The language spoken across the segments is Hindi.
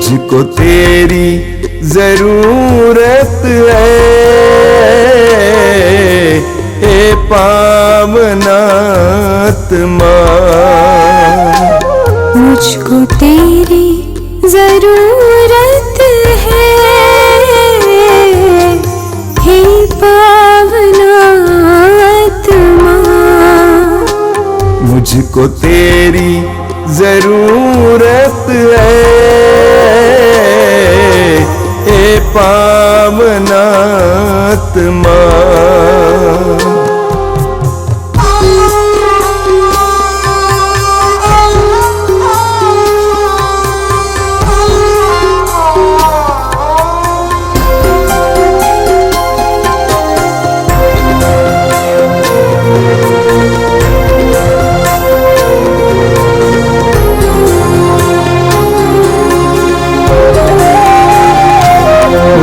मुझको तेरी जरूरत है, ए पावनात्मा। मुझको तेरी जरूरत है, हे पावनात्मा। मुझको तेरी जरूरत है, ए पावनात्मा।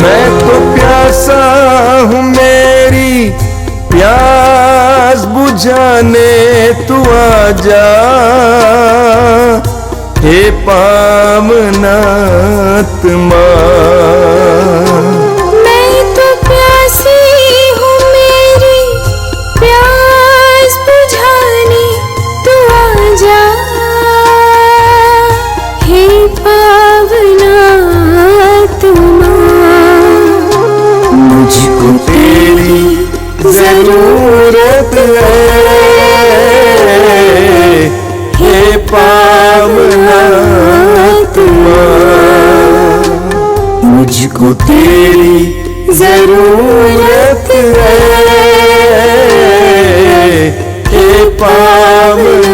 मैं तो प्यासा हूँ, मेरी प्यास बुझाने तू आजा, हे पावनात्मा। मैं तो प्यासी हूँ, मेरी प्यास बुझाने तू आजा, हे पावनात्मा। मुझको तेरी जरूरत है, हे पावनात्मा। मुझको तेरी जरूरत है, हे पावनात्मा।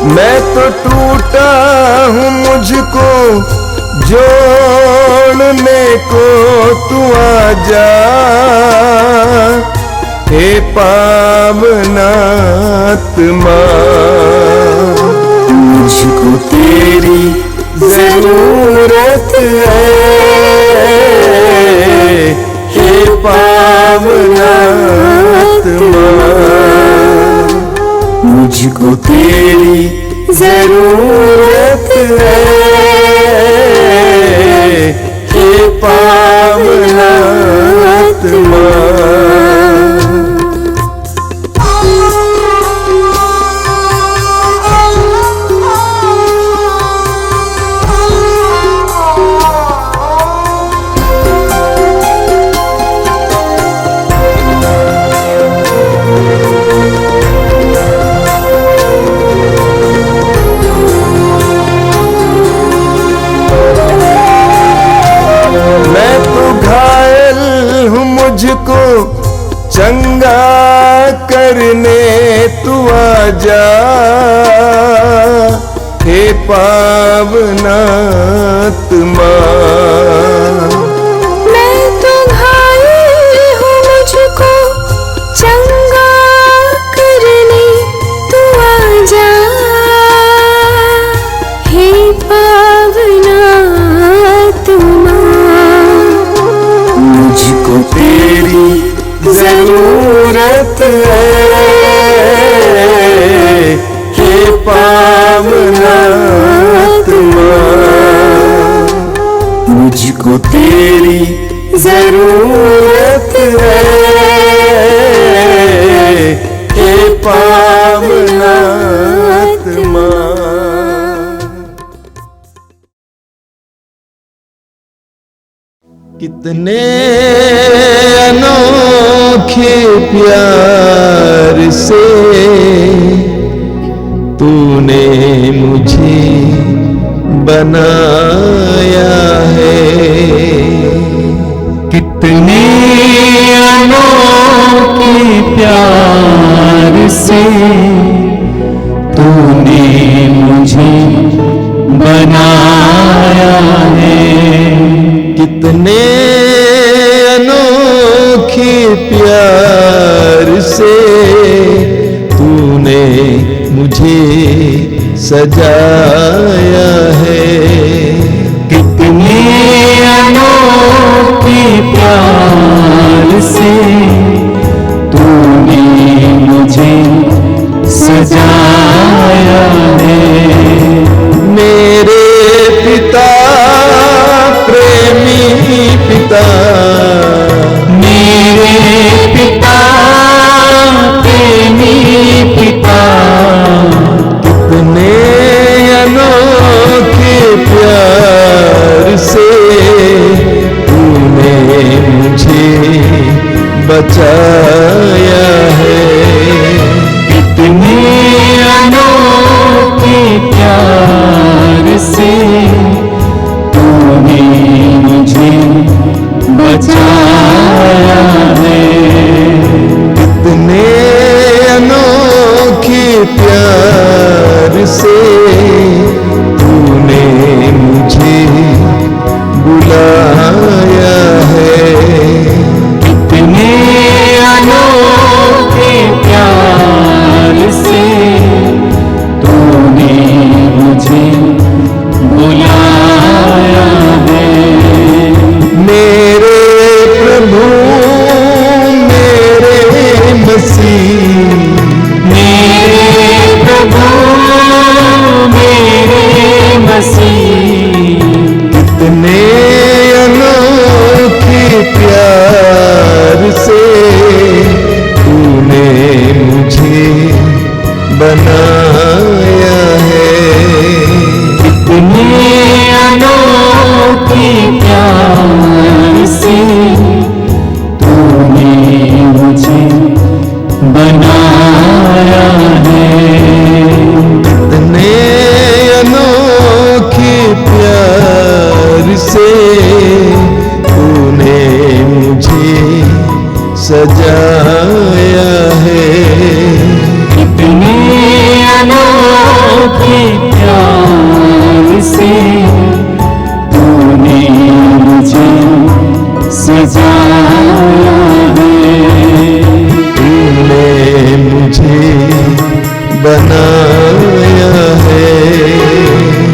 मैं तो टूटा हूँ, मुझको जोड़ने को तू आजा, हे पावनात्मा। मुझको तेरी जरूरत है, हे पावनात्मा। मुझको तेरी जरूरत है, हे पावनात्मा। मुझको चंगा करने तू आजा, हे पावनात्मा। मैं तो घायल हूँ, मुझको चंगा करने तू आजा, हे पावनात्मा। मुझको तेरी जरूरत है, हे पावनात्मा। मुझको तेरी जरूरत है, हे पावनात्मा। कितने अनोखे प्यार से तूने मुझे बनाया है, से तूने मुझे बनाया है। कितने अनोखे प्यार से तूने मुझे सजाया है। कितने अनोखे प्यार से तूने मुझे सजाया है। मेरे पिता प्रेमी पिता, मेरे पिता प्रेमी पिता, कितने अनोखे प्यार से तूने मुझे बचाया है। कितने अनोखे प्यार से तूने मुझे बचाया है। कितने अनोखे प्यार से तूने मुझे बुलाया है। कितने अनोखे प्यार से तूने मुझे बुलाया है। मेरे प्रभु मेरे मसीह, मेरे प्रभु मेरे मसीह, कितने अनोखे प्यार से तूने मुझे बनाया है। कितने अनोखे प्यार से तूने मुझे बनाया है। कितने अनोखे प्यार से तूने मुझे सजाया है। कितने अनोखे प्यार से तूने मुझे सजाया है। तूने मुझे बनाया है।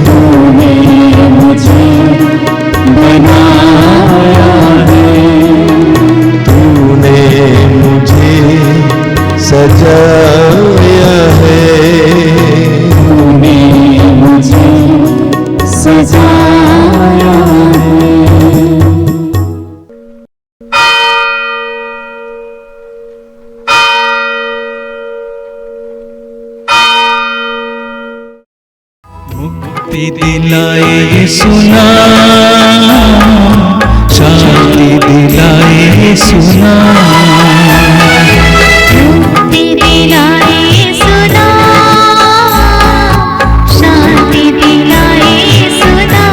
तूने मुझे बनाया है। तूने मुझे सजाया है। तूने मुझे सजाया है। मुक्ति दिलाए यीशु नाम, शांति दिलाए यीशु नाम। मुक्ति दिलाए सुना, शांति दिलाए सुना।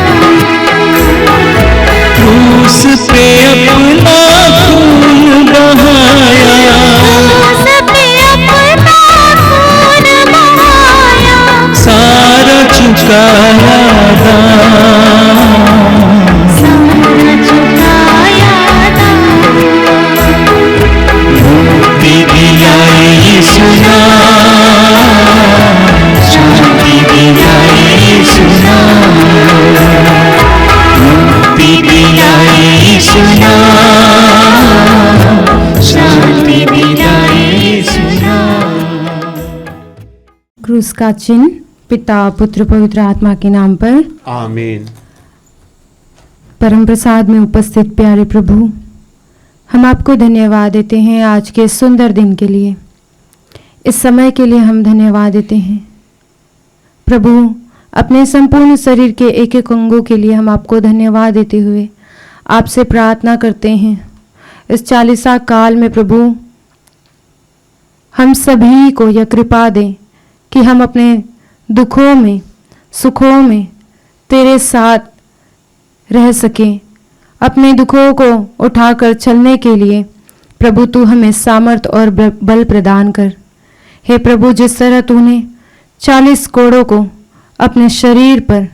क्रूस पे अपना खून बहाया, क्रूस पे अपना खून बहाया, सारा चुकाया दाम। सारा चुकाया दाम। मुक्ति दिलाए यीशु नाम, शांति दिलाए यीशु नाम। मुक्ति दिलाए यीशु नाम, शांति दिलाए यीशु नाम। क्रूस का चिन्ह पिता पुत्र पवित्र आत्मा के नाम पर। आमीन। परम प्रसाद में उपस्थित प्यारे प्रभु, हम आपको धन्यवाद देते हैं आज के सुंदर दिन के लिए, इस समय के लिए हम धन्यवाद देते हैं प्रभु। अपने संपूर्ण शरीर के एक एक अंगों के लिए हम आपको धन्यवाद देते हुए आपसे प्रार्थना करते हैं इस 40 काल में प्रभु हम सभी को यह कृपा दें कि हम अपने दुखों में सुखों में तेरे साथ रह सकें। अपने दुखों को उठाकर चलने के लिए प्रभु तू हमें सामर्थ और बल प्रदान कर। हे प्रभु, जिस तरह तूने 40 कोड़ों को अपने शरीर पर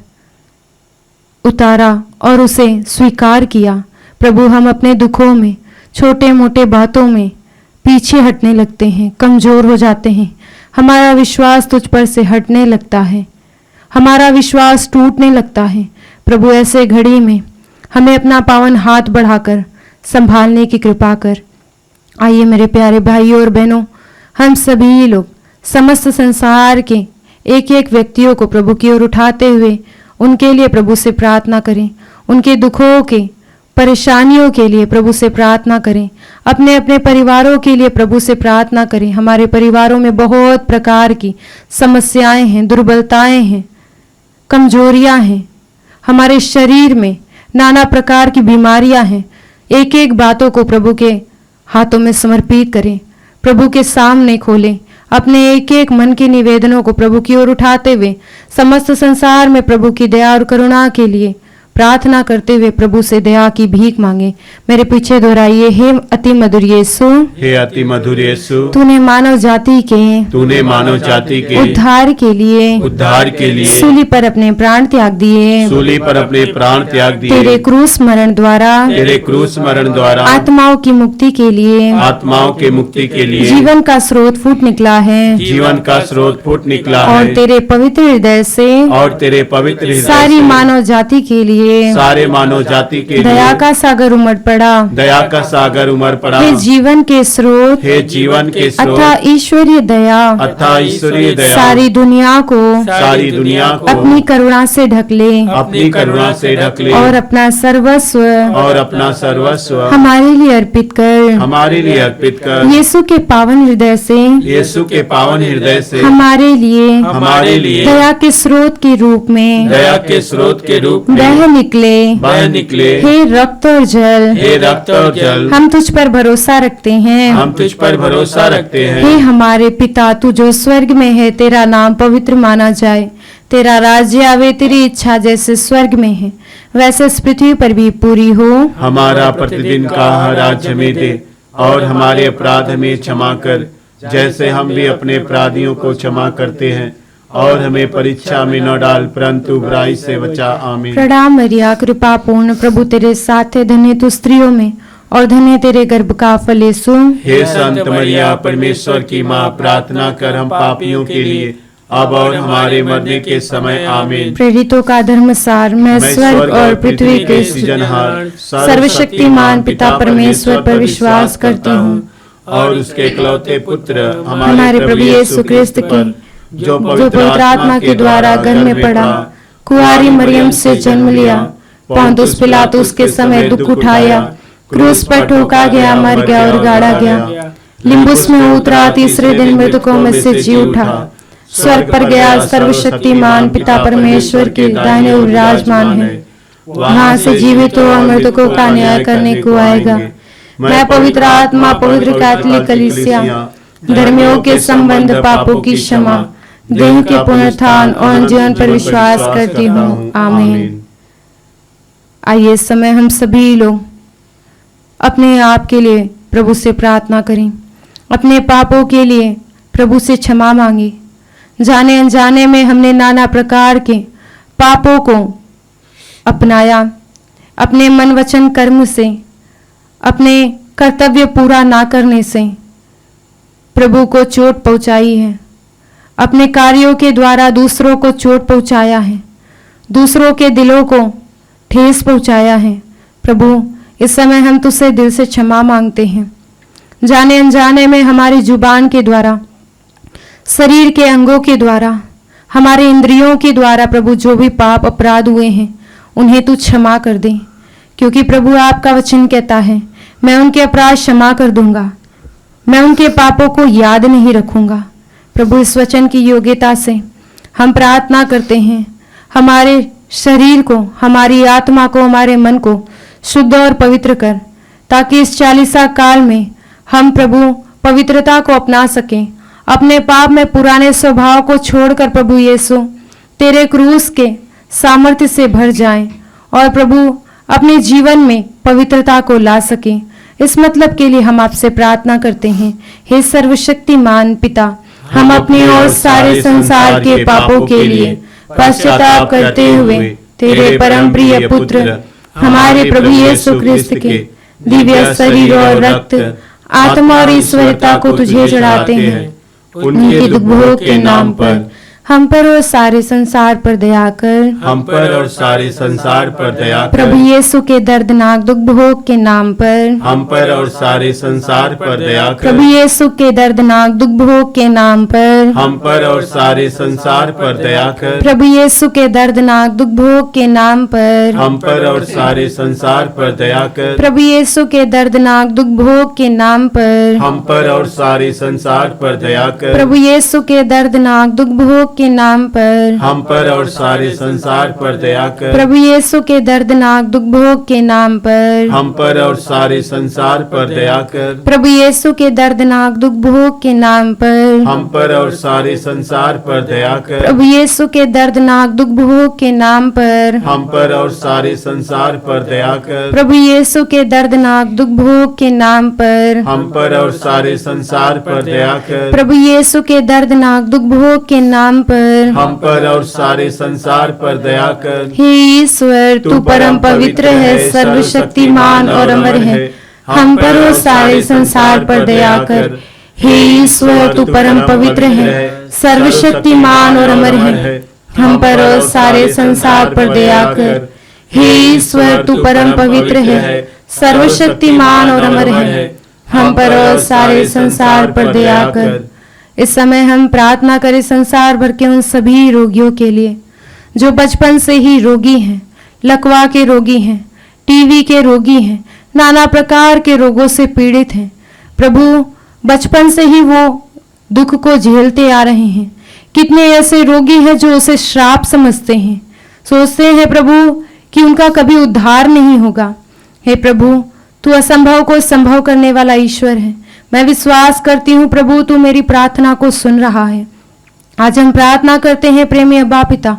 उतारा और उसे स्वीकार किया, प्रभु हम अपने दुखों में, छोटे मोटे बातों में पीछे हटने लगते हैं, कमजोर हो जाते हैं, हमारा विश्वास तुझ पर से हटने लगता है, हमारा विश्वास टूटने लगता है। प्रभु ऐसे घड़ी में हमें अपना पावन हाथ बढ़ाकर संभालने की कृपा कर। आइए मेरे प्यारे भाइयों और बहनों, हम सभी लोग समस्त संसार के एक एक व्यक्तियों को प्रभु की ओर उठाते हुए उनके लिए प्रभु से प्रार्थना करें, उनके दुखों के, परेशानियों के लिए प्रभु से प्रार्थना करें, अपने अपने परिवारों के लिए प्रभु से प्रार्थना करें। हमारे परिवारों में बहुत प्रकार की समस्याएं हैं, दुर्बलताएं हैं, कमजोरियां हैं, हमारे शरीर में नाना प्रकार की बीमारियां हैं। एक एक बातों को प्रभु के हाथों में समर्पित करें, प्रभु के सामने खोलें, अपने एक एक मन के निवेदनों को प्रभु की ओर उठाते हुए समस्त संसार में प्रभु की दया और करुणा के लिए प्रार्थना करते हुए प्रभु से दया की भीख मांगे। मेरे पीछे दोहराइए, हे अति मधुर यीशु, हे अति मधुर यीशु, तूने मानव जाति के उद्धार के लिए सूली पर अपने प्राण त्याग दिए, तेरे क्रूस मरण द्वारा आत्माओं की मुक्ति के लिए जीवन का स्रोत फूट निकला है, और तेरे पवित्र हृदय से सारी मानव जाति के लिए दया का सागर उमड़ पड़ा, हे जीवन के स्रोत अथा ईश्वरीय दया सारी दुनिया को अपनी करुणा से ढक ले, और अपना सर्वस्व हमारे लिए अर्पित कर, यीशु के पावन हृदय से हमारे लिए दया के स्रोत के रूप में बह निकले। हे रक्त और जल, हम तुझ पर भरोसा रखते हैं, हे हमारे पिता, तू जो स्वर्ग में है, तेरा नाम पवित्र माना जाए, तेरा राज्य आवे, तेरी इच्छा जैसे स्वर्ग में है वैसे इस पृथ्वी पर भी पूरी हो। हमारा प्रतिदिन का आहार आज हमें दे, और हमारे अपराध हमें क्षमा कर, जैसे हम भी अपने अपराधियों को क्षमा करते हैं, और हमें परीक्षा में न डाल, परंतु बुराई से बचा। आमीन। प्रणाम मरिया, कृपा पूर्ण, प्रभु तेरे साथ है, धन्य तू स्त्रियों में और धन्य तेरे गर्भ का फल यीशु। हे संत मरिया, परमेश्वर की माँ, प्रार्थना कर हम पापियों के लिए, अब और हमारे मरने के समय। आमीन। प्रेरितों का धर्मसार, मैं स्वर्ग और पृथ्वी के सृजनहार सर्वशक्तिमान पिता परमेश्वर पर विश्वास करती हूँ, और उसके इकलौते पुत्र हमारे प्रभु यीशु क्रिस्त के, जो पवित्र आत्मा के द्वारा गर्भ में पड़ा, कुंवारी मरियम से जन्म लिया, पोंतुस पिलातुस के समय दुख उठाया, क्रूस पर ठोका गया, मर गया और गाड़ा गया, लिम्बुस में उतरा, तीसरे दिन मृतकों में से जी उठा, स्वर्ग पर गया, सर्वशक्तिमान पिता परमेश्वर के दाहिने ओर विराजमान है, वहां से जीवित और मृतकों का न्याय करने को आएगा। मैं पवित्र आत्मा, पवित्र कैथोलिक कलीसिया, धर्मियों के संबंध, पापों की क्षमा, देह के पुनरुत्थान और जीवन पर विश्वास करती हूँ। आमीन। आइए इस समय हम सभी लोग अपने आप के लिए प्रभु से प्रार्थना करें, अपने पापों के लिए प्रभु से क्षमा मांगे। जाने अनजाने में हमने नाना प्रकार के पापों को अपनाया, अपने मन वचन कर्म से, अपने कर्तव्य पूरा ना करने से प्रभु को चोट पहुंचाई है, अपने कार्यों के द्वारा दूसरों को चोट पहुंचाया है, दूसरों के दिलों को ठेस पहुंचाया है। प्रभु इस समय हम तुझसे दिल से क्षमा मांगते हैं। जाने अनजाने में हमारी जुबान के द्वारा, शरीर के अंगों के द्वारा, हमारे इंद्रियों के द्वारा प्रभु जो भी पाप अपराध हुए हैं उन्हें तू क्षमा कर दे, क्योंकि प्रभु आपका वचन कहता है, मैं उनके अपराध क्षमा कर दूंगा, मैं उनके पापों को याद नहीं रखूंगा। प्रभु इस वचन की योग्यता से हम प्रार्थना करते हैं, हमारे शरीर को, हमारी आत्मा को, हमारे मन को शुद्ध और पवित्र कर, ताकि इस 40 काल में हम प्रभु पवित्रता को अपना सकें, अपने पाप में पुराने स्वभाव को छोड़कर प्रभु यीशु तेरे क्रूस के सामर्थ्य से भर जाएं, और प्रभु अपने जीवन में पवित्रता को ला सकें। इस मतलब के लिए हम आपसे प्रार्थना करते हैं। हे सर्वशक्तिमान पिता, हम अपने और सारे संसार के पापों के लिए पश्चाताप करते हुए तेरे परम प्रिय पुत्र हमारे प्रभु यीशु क्रिस्त के दिव्य शरीर और रक्त, आत्मा और ईश्वरता को तुझे चढ़ाते हैं। उनके दुख भोग के नाम पर हम पर और सारे संसार पर दया कर। हम पर और सारे संसार पर दया कर। प्रभु यीशु के दर्दनाक दुख भोग के नाम पर हम पर और सारे संसार पर दया कर। प्रभु यीशु के दर्दनाक दुख भोग के नाम पर हम पर और सारे संसार पर दया कर। प्रभु यीशु के दर्दनाक दुख भोग के नाम पर हम पर और सारे संसार पर दया कर। प्रभु यीशु के दर्दनाक दुख भोग के नाम पर हम पर और सारे संसार पर दया कर। प्रभु यीशु के दर्दनाक दुख भोग के नाम पर हम पर और सारे संसार पर दया कर। प्रभु यीशु के दर्दनाक दुख भोग के नाम पर हम पर और सारे संसार पर दया कर। प्रभु यीशु के दर्दनाक दुख भोग के नाम पर हम पर और सारे संसार पर दया कर। प्रभु यीशु के दर्दनाक दुख भोग के नाम पर हम पर और सारे संसार पर दया कर। प्रभु यीशु के दर्दनाक दुख भोग के नाम पर हम पर और सारे संसार पर दया कर। प्रभु यीशु के दर्दनाक दुख भोग के नाम पर हम पर और सारे संसार पर दया कर। हे ईश्वर, तू परम पवित्र है, सर्वशक्तिमान और अमर है। हम पर और सारे संसार पर दया कर। हे ईश्वर, तू परम पवित्र है, सर्वशक्तिमान और अमर है। हम पर और सारे संसार पर दया कर। हे ईश्वर, तू परम पवित्र है, सर्वशक्तिमान और अमर है। हम पर और सारे संसार पर दया कर। इस समय हम प्रार्थना करें संसार भर के उन सभी रोगियों के लिए जो बचपन से ही रोगी हैं, लकवा के रोगी हैं, टीवी के रोगी हैं, नाना प्रकार के रोगों से पीड़ित हैं। प्रभु, बचपन से ही वो दुख को झेलते आ रहे हैं। कितने ऐसे रोगी हैं जो उसे श्राप समझते हैं, सोचते हैं प्रभु कि उनका कभी उद्धार नहीं होगा। हे प्रभु, तू असंभव को संभव करने वाला ईश्वर है। मैं विश्वास करती हूँ प्रभु, तू मेरी प्रार्थना को सुन रहा है। आज हम प्रार्थना करते हैं प्रेमी अब्बा पिता,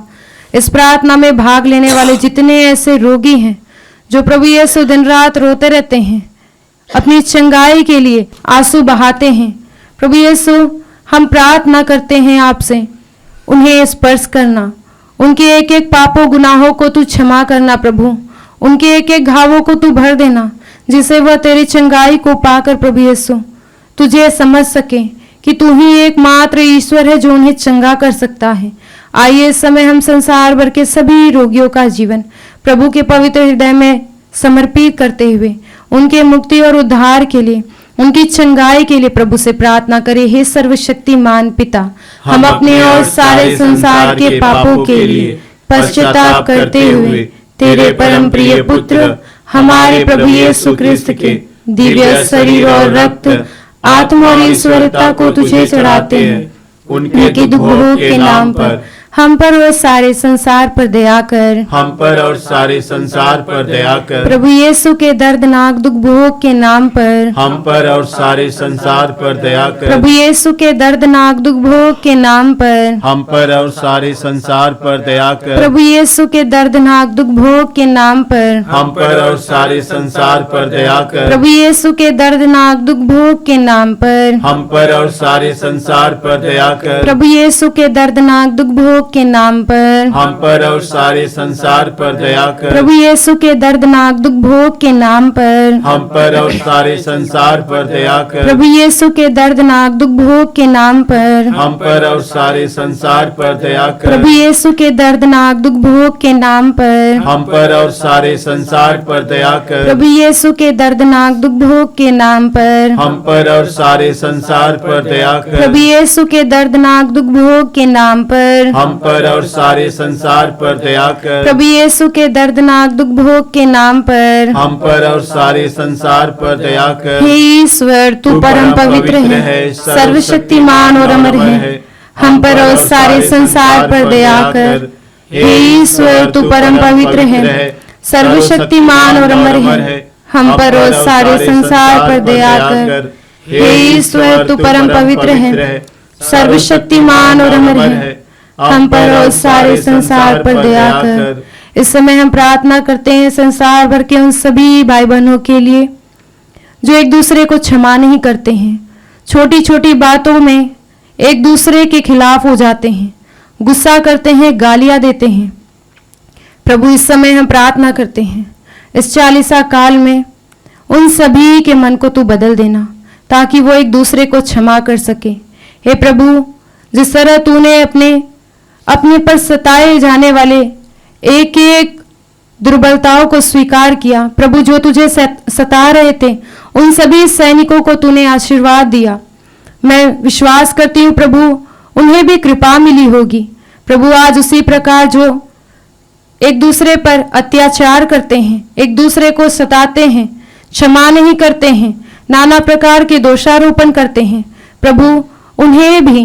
इस प्रार्थना में भाग लेने वाले जितने ऐसे रोगी हैं जो प्रभु यीशु दिन रात रोते रहते हैं, अपनी चंगाई के लिए आंसू बहाते हैं। प्रभु यीशु, हम प्रार्थना करते हैं आपसे, उन्हें स्पर्श करना, उनके एक एक पापों गुनाहों को तू क्षमा करना प्रभु, उनके एक एक घावों को तू भर देना, जिसे वह तेरी चंगाई को पाकर प्रभु यीशु तुझे समझ सके कि तू ही एकमात्र ईश्वर है जो उन्हें चंगा कर सकता है। आइए इस समय हम संसार भर के सभी रोगियों का जीवन प्रभु के पवित्र हृदय में समर्पित करते हुए उनके मुक्ति और उद्धार के लिए, उनकी चंगाई के लिए प्रभु से प्रार्थना करें। हे सर्वशक्तिमान पिता, हम अपने और सारे संसार के पापों के लिए पश्चाताप करते हुए तेरे परम प्रिय पुत्र हमारे प्रभु यीशु क्रिस्त के दिव्य शरीर और रक्त, आत्मा और ईश्वरता को तुझे चढ़ाते हैं। उनके दुख भोग के नाम पर हम पर और सारे संसार पर दया कर। हम पर और सारे संसार पर दया कर। प्रभु यीशु के दर्दनाक दुख भोग के नाम पर हम पर और सारे संसार पर दया कर। प्रभु यीशु के दर्दनाक दुख भोग के नाम पर हम पर और सारे संसार पर दया कर। प्रभु यीशु के दर्दनाक दुख भोग के नाम पर हम पर और सारे संसार पर दया कर। प्रभु यीशु के दर्दनाक दुख भोग के नाम पर हम पर और सारे संसार पर दया कर। प्रभु यीशु के दर्दनाक दुख भोग के नाम पर हम पर और सारे संसार पर दया कर। प्रभु यीशु के दर्दनाक दुख भोग के नाम पर हम पर और सारे संसार पर दया कर। प्रभु यीशु के दर्दनाक दुख भोग के नाम पर हम पर और सारे संसार पर दया कर। प्रभु यीशु के दर्दनाक दुख भोग के नाम पर हम पर और सारे संसार पर दया कर। प्रभु यीशु के दर्दनाक दुख भोग के नाम पर हम पर और सारे संसार पर दया कर। प्रभु यीशु के दर्दनाक दुख भोग के नाम पर हम पर और सारे संसार पर दया कर। प्रभु यीशु के दर्दनाक दुख भोग के नाम पर हम पर और सारे संसार पर दया कर। हे ईश्वर, तू परम पवित्र है, सर्वशक्तिमान और अमर है। हम पर और सारे संसार पर दया कर। हे ईश्वर, तू परम पवित्र है, सर्वशक्तिमान और अमर है। हम पर और सारे संसार पर दया कर। हे ईश्वर, तू परम पवित्र है, सर्वशक्तिमान और अमर है। हम पर और सारे संसार पर दया कर। इस समय हम प्रार्थना करते हैं संसार भर के उन सभी भाई बहनों के लिए जो एक दूसरे को क्षमा नहीं करते हैं, छोटी छोटी बातों में एक दूसरे के खिलाफ हो जाते हैं, गुस्सा करते हैं, गालियां देते हैं। प्रभु इस समय हम प्रार्थना करते हैं, इस 40 काल में उन सभी के मन को तू बदल देना ताकि वो एक दूसरे को क्षमा कर सके। हे प्रभु, जिस तरह तूने अपने पर सताए जाने वाले एक एक दुर्बलताओं को स्वीकार किया, प्रभु जो तुझे सता रहे थे उन सभी सैनिकों को तूने आशीर्वाद दिया। मैं विश्वास करती हूँ प्रभु उन्हें भी कृपा मिली होगी। प्रभु आज उसी प्रकार जो एक दूसरे पर अत्याचार करते हैं, एक दूसरे को सताते हैं, क्षमा नहीं करते हैं, नाना प्रकार के दोषारोपण करते हैं, प्रभु उन्हें भी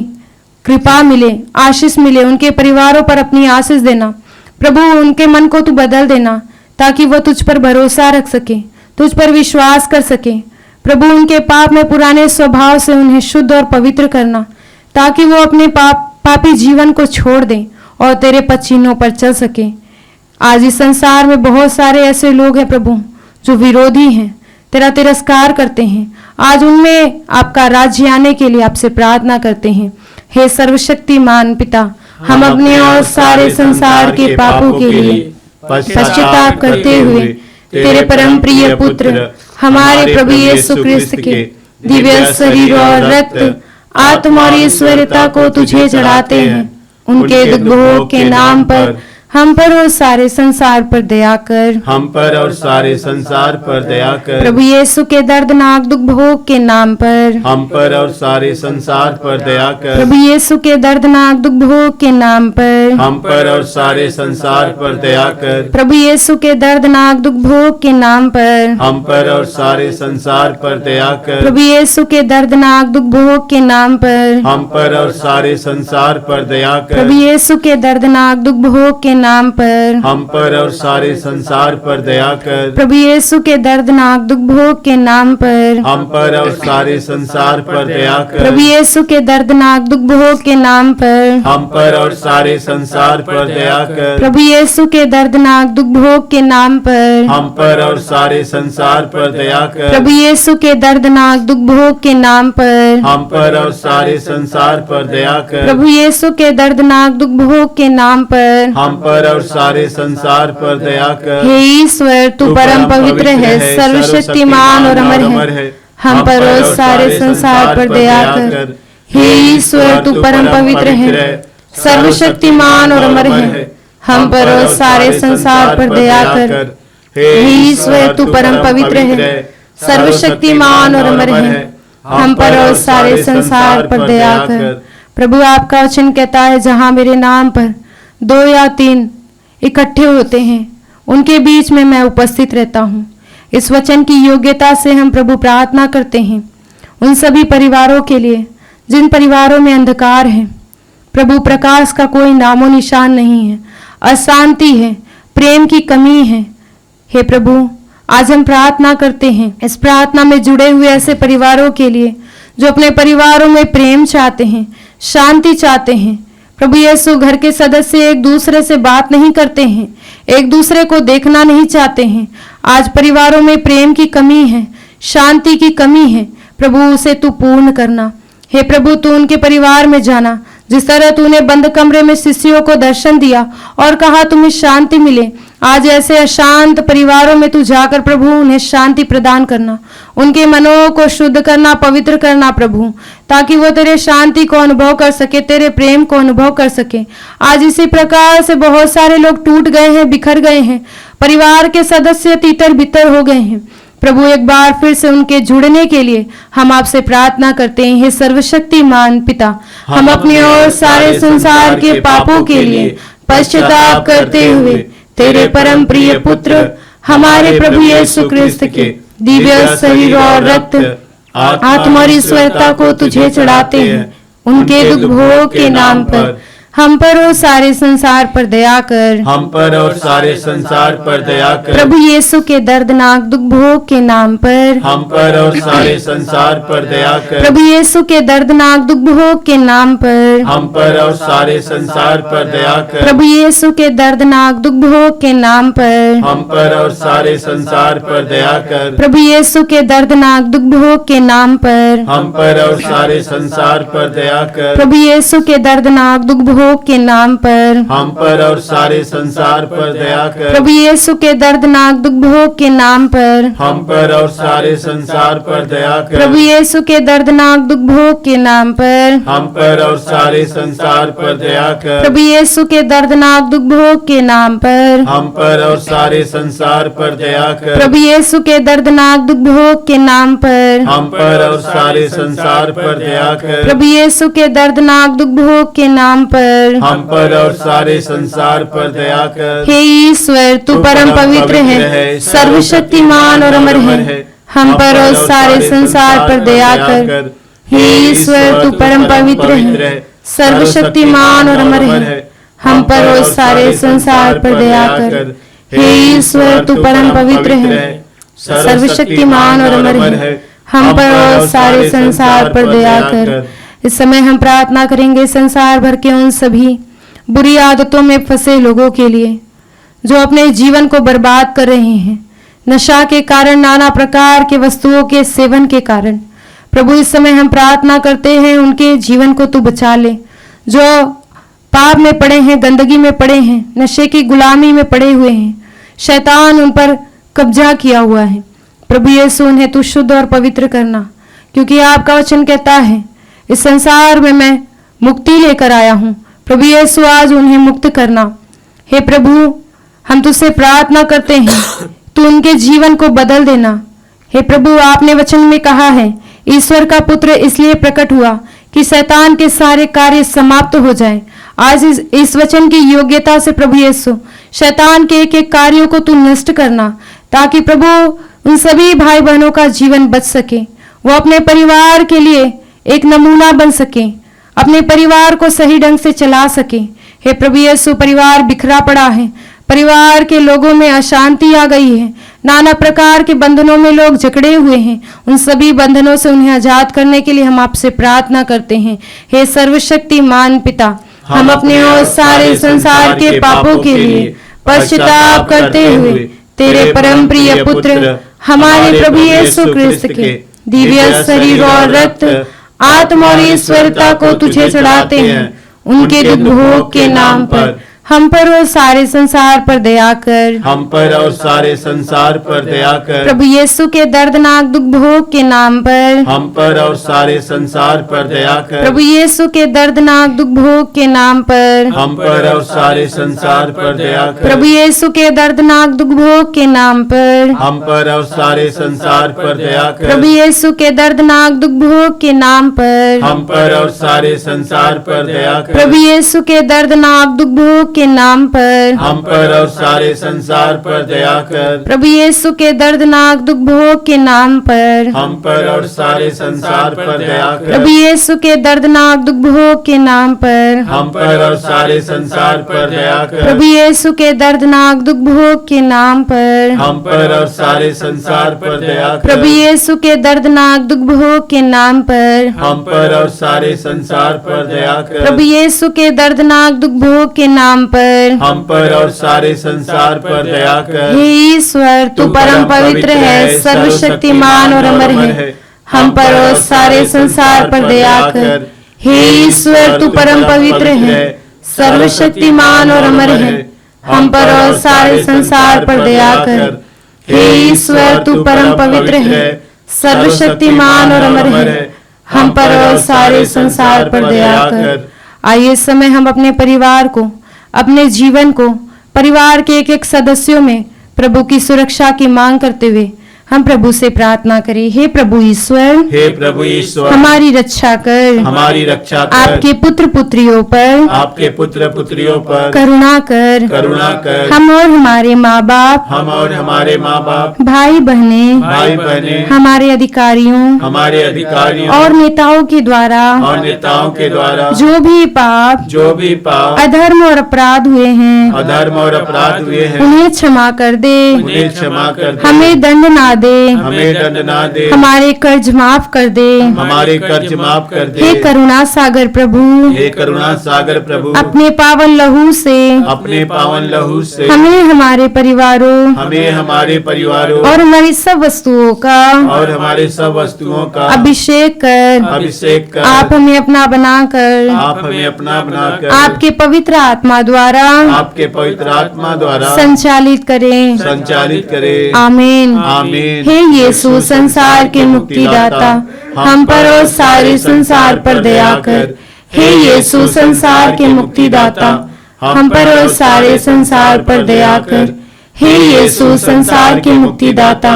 कृपा मिले, आशीष मिले, उनके परिवारों पर अपनी आशीष देना। प्रभु उनके मन को तू बदल देना ताकि वो तुझ पर भरोसा रख सके, तुझ पर विश्वास कर सके। प्रभु उनके पाप में पुराने स्वभाव से उन्हें शुद्ध और पवित्र करना ताकि वो अपने पापी जीवन को छोड़ दें और तेरे पद चिन्हों पर चल सके। आज इस संसार में बहुत सारे ऐसे लोग हैं प्रभु जो विरोधी हैं, तेरा तिरस्कार करते हैं। आज उनमें आपका राज्य आने के लिए आपसे प्रार्थना करते हैं। हे सर्वशक्तिमान पिता, हम अपने और सारे संसार के पापों के लिए पश्चाताप करते हुए तेरे परम प्रिय पुत्र हमारे प्रभु यीशु क्रिस्त के दिव्य शरीर और रक्त, आत्मा और ईश्वरता को तुझे चढ़ाते हैं। उनके दुख भोग के नाम पर हम पर और सारे संसार पर दया कर। हम पर और सारे संसार पर दया कर। प्रभु यीशु के दर्दनाक दुख भोग के नाम पर हम पर और सारे संसार पर दया कर। प्रभु यीशु के दर्दनाक दुख भोग के नाम पर हम पर और सारे संसार पर दया कर। प्रभु यीशु के दर्दनाक दुख भोग के नाम पर हम पर और सारे संसार पर दया कर। प्रभु यीशु के दर्दनाक दुख भोग के नाम पर हम पर और सारे संसार पर दया कर। प्रभु यीशु के दर्दनाक दुख भोग के नाम पर हम पर और सारे संसार पर दया कर। प्रभु यीशु के दर्दनाक दुख भोग के नाम पर हम पर और सारे संसार पर दया कर। प्रभु यीशु के दर्दनाक दुख भोग के नाम पर हम पर और सारे संसार पर दया कर। प्रभु यीशु के दर्दनाक दुख भोग के नाम पर हम पर और सारे संसार पर दया कर। प्रभु यीशु के दर्दनाक दुख भोग के नाम पर हम पर और सारे संसार पर दया कर। प्रभु यीशु के दर्दनाक दुख भोग के नाम पर हम पर और सारे संसार पर दया कर। हे ईश्वर, तू परम पवित्र है, सर्वशक्तिमान और अमर है। हम पर और सारे संसार पर दया कर। हे ईश्वर, तू परम पवित्र है, सर्वशक्तिमान और अमर है। हम पर और सारे संसार पर दया कर। हे ईश्वर, तू परम पवित्र है, सर्वशक्तिमान और अमर है। हम पर और सारे संसार पर दया कर। प्रभु आपका वचन कहता है, जहाँ मेरे नाम पर 2 या 3 इकट्ठे होते हैं उनके बीच में मैं उपस्थित रहता हूँ। इस वचन की योग्यता से हम प्रभु प्रार्थना करते हैं उन सभी परिवारों के लिए जिन परिवारों में अंधकार है। प्रभु प्रकाश का कोई नामो निशान नहीं है, अशांति है, प्रेम की कमी है। हे प्रभु, आज हम प्रार्थना करते हैं इस प्रार्थना में जुड़े हुए ऐसे परिवारों के लिए जो अपने परिवारों में प्रेम चाहते हैं, शांति चाहते हैं। प्रभु यीशु, घर के सदस्य एक दूसरे से बात नहीं करते हैं, एक दूसरे को देखना नहीं चाहते हैं। आज परिवारों में प्रेम की कमी है, शांति की कमी है। प्रभु, उसे तू पूर्ण करना। हे प्रभु, तू उनके परिवार में जाना। जिस तरह तूने बंद कमरे में शिष्यों को दर्शन दिया और कहा तुम्हें शांति मिले, आज ऐसे अशांत परिवारों में तू जाकर प्रभु उन्हें शांति प्रदान करना, उनके मनों को शुद्ध करना, पवित्र करना प्रभु, ताकि वो तेरे शांति को अनुभव कर सके, तेरे प्रेम को अनुभव कर सके। आज इसी प्रकार से बहुत सारे लोग टूट गए हैं, बिखर गए हैं, परिवार के सदस्य तीतर बितर हो गए हैं। प्रभु, एक बार फिर से उनके जुड़ने के लिए हम आपसे प्रार्थना करते हैं। हे सर्वशक्तिमान पिता, हम अपने और सारे संसार के पापों के लिए पश्चाताप करते हुए तेरे परम प्रिय पुत्र हमारे प्रभु यीशु क्रिस्त के दिव्य शरीर और रक्त, आत्मा और ईश्वरता को तुझे चढ़ाते हैं। उनके दुख भोग के नाम पर हम पर और सारे संसार पर दया कर। हम पर और सारे संसार पर दया कर। प्रभु यीशु के दर्दनाक दुख भोग के नाम पर। हम पर और सारे संसार पर दया कर। प्रभु यीशु के दर्दनाक दुख भोग के नाम पर। हम पर और सारे संसार पर दया कर। प्रभु यीशु के दर्दनाक दुख भोग के नाम पर। हम पर और सारे संसार पर दया कर। प्रभु यीशु के दर्दनाक दुख भोग के नाम पर। हम पर और सारे संसार पर दया कर। प्रभु यीशु के दर्दनाक दुख भोग के नाम पर। हम पर और सारे संसार पर दया कर। प्रभु यीशु के दर्दनाक दुख भोग के नाम पर। हम पर और सारे संसार पर दया कर। प्रभु यीशु के दर्दनाक दुख भोग के नाम पर। हम पर और सारे संसार पर दया कर। प्रभु यीशु के दर्दनाक दुख भोग के नाम पर। हम पर और सारे संसार पर दया कर। प्रभु यीशु के दर्दनाक दुख भोग के नाम पर। हम पर और सारे संसार पर दया कर। प्रभु यीशु के दर्दनाक दुख भोग के नाम पर। हम पर और सारे संसार पर दया कर। हे ईश्वर, तू परम पवित्र है, सर्वशक्तिमान और अमर है। हम पर और सारे संसार पर दया कर। हे ईश्वर, तू परम पवित्र है, सर्वशक्तिमान और अमर है। हम पर और सारे संसार पर दया कर। हे ईश्वर, तू परम पवित्र है, सर्वशक्तिमान और अमर है। हम पर और सारे संसार पर दया कर। इस समय हम प्रार्थना करेंगे संसार भर के उन सभी बुरी आदतों में फंसे लोगों के लिए जो अपने जीवन को बर्बाद कर रहे हैं, नशा के कारण, नाना प्रकार के वस्तुओं के सेवन के कारण। प्रभु, इस समय हम प्रार्थना करते हैं उनके जीवन को तू बचा ले, जो पाप में पड़े हैं, गंदगी में पड़े हैं, नशे की गुलामी में पड़े हुए हैं। शैतान उन पर कब्जा किया हुआ है। प्रभु यीशु, उन्हें तू शुद्ध और पवित्र करना, क्योंकि आपका वचन कहता है इस संसार में मैं मुक्ति लेकर आया हूँ। प्रभु यीशु, आज उन्हें मुक्त करना। हे प्रभु, हम तुझसे प्रार्थना करते हैं, तू उनके जीवन को बदल देना। हे प्रभु, आपने वचन में कहा है ईश्वर का पुत्र इसलिए प्रकट हुआ कि शैतान के सारे कार्य समाप्त हो जाएं। आज इस वचन की योग्यता से प्रभु यीशु, शैतान के एक एक कार्यों को तू नष्ट करना, ताकि प्रभु उन सभी भाई बहनों का जीवन बच सके, वो अपने परिवार के लिए एक नमूना बन सके, अपने परिवार को सही ढंग से चला सके। हे प्रभु यीशु, परिवार बिखरा पड़ा है, परिवार के लोगों में अशांति आ गई है, नाना प्रकार के बंधनों में लोग जकड़े हुए हैं। उन सभी बंधनों से उन्हें आजाद करने के लिए हम आपसे प्रार्थना करते हैं। हे सर्वशक्तिमान पिता, हम अपने और सारे संसार के पापों के लिए पश्चाताप करते हुए तेरे परम प्रिय पुत्र हमारे प्रभु यीशु क्रिस्त के दिव्य शरीर और रक्त, आत्मा और ईश्वरता को तुझे चढ़ाते हैं। उनके दुख भोग के नाम पर हम पर और सारे संसार पर दया कर। हम पर और सारे संसार पर दया कर। प्रभु यीशु के दर्दनाक दुख भोग के नाम पर हम पर और सारे संसार पर दया कर। प्रभु यीशु के दर्दनाक दुख भोग के नाम पर हम पर और सारे संसार पर दया कर। प्रभु यीशु के दर्दनाक दुख भोग के नाम पर हम पर और सारे संसार पर दया कर। प्रभु यीशु के दर्दनाक दुख भोग के नाम पर हम पर और सारे संसार पर दया कर। प्रभु यीशु के दर्दनाक दुख भोग के नाम पर हम पर और सारे संसार पर दया कर। प्रभु यीशु के दर्दनाक दुख भोग के नाम पर हम पर और सारे संसार पर दया कर। प्रभु यीशु के दर्दनाक दुख भोग के नाम पर हम पर और सारे संसार पर दया कर। प्रभु यीशु के दर्दनाक दुख भोग के नाम पर हम पर और सारे संसार पर दया कर। प्रभु यीशु के दर्दनाक दुख भोग के नाम पर हम पर और सारे संसार पर दया कर। प्रभु यीशु के दर्दनाक दुख भोग के नाम पर हम पर और सारे संसार पर दया कर। हे ईश्वर, तू परम पवित्र है, सर्वशक्तिमान और अमर है। हम पर और सारे संसार पर दया कर। हे ईश्वर, तू परम पवित्र है, सर्वशक्तिमान और अमर है। हम पर और सारे संसार पर दया कर। हे ईश्वर, तू परम पवित्र है, सर्वशक्तिमान और अमर है। हम पर और सारे संसार पर दया कर। आइए इस समय हम अपने परिवार को, अपने जीवन को, परिवार के एक एक सदस्यों में प्रभु की सुरक्षा की मांग करते हुए हम प्रभु से प्रार्थना करें। हे प्रभु ईश्वर, हे प्रभु ईश्वर, हमारी रक्षा कर, हमारी रक्षा कर, आपके पुत्र पुत्रियों पर, आपके पुत्र पुत्रियों पर करुणा कर, करुणा कर। हम और हमारे माँ बाप, हम और हमारे माँ बाप, भाई बहने, भाई बहने, हमारे अधिकारियों हमारे अधिकारियों और नेताओं के द्वारा और नेताओं के द्वारा जो भी पाप अधर्म और अपराध हुए हैं, अधर्म और अपराध हुए हैं, उन्हें क्षमा कर दे, उन्हें क्षमा कर दे। हमें दंड ना दे, हमें दंड ना दे, हमारे कर्ज माफ कर दे। हमारे कर्ज माफ कर दे। हे करुणा सागर प्रभु, हे करुणा सागर प्रभु, अपने पावन लहू से अपने पावन लहू से हमें, हमारे परिवारों हमें, हमारे परिवारों और हमारी सब वस्तुओं का और हमारे सब वस्तुओं का अभिषेक कर। आप हमें अपना बनाकर, आप हमें अपना बनाकर आपके पवित्र आत्मा द्वारा आपके पवित्र आत्मा द्वारा संचालित करें। आमीन। आमीन। हे यीशु, संसार के मुक्तिदाता, हम पर और सारे संसार पर दया कर। हे यीशु, संसार के मुक्तिदाता, हम पर और सारे संसार पर दया कर। हे यीशु, संसार के मुक्तिदाता,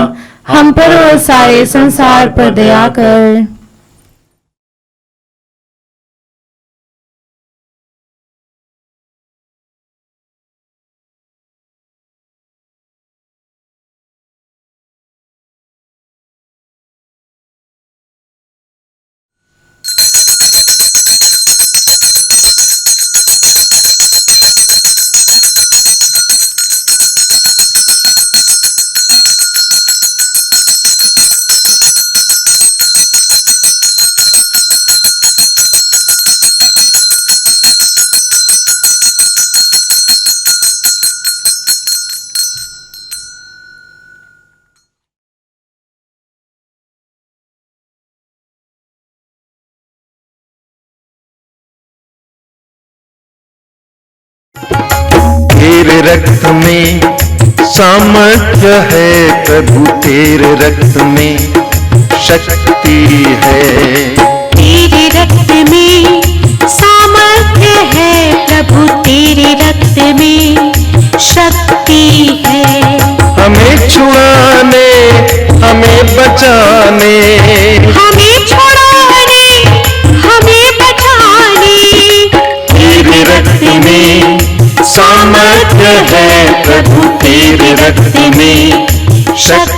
हम पर और सारे संसार पर दया कर। तेरे रक्त में सामर्थ्य है प्रभु, तेरे रक्त में शक्ति है। तेरे रक्त में सामर्थ्य है प्रभु, तेरे रक्त में शक्ति है। हमें छुड़ाने, हमें बचाने, हमें छुड़ाने, हमें बचाने। तेरे रक्त में सामर्थ्य है प्रभु, तेरे रक्त में शक्ति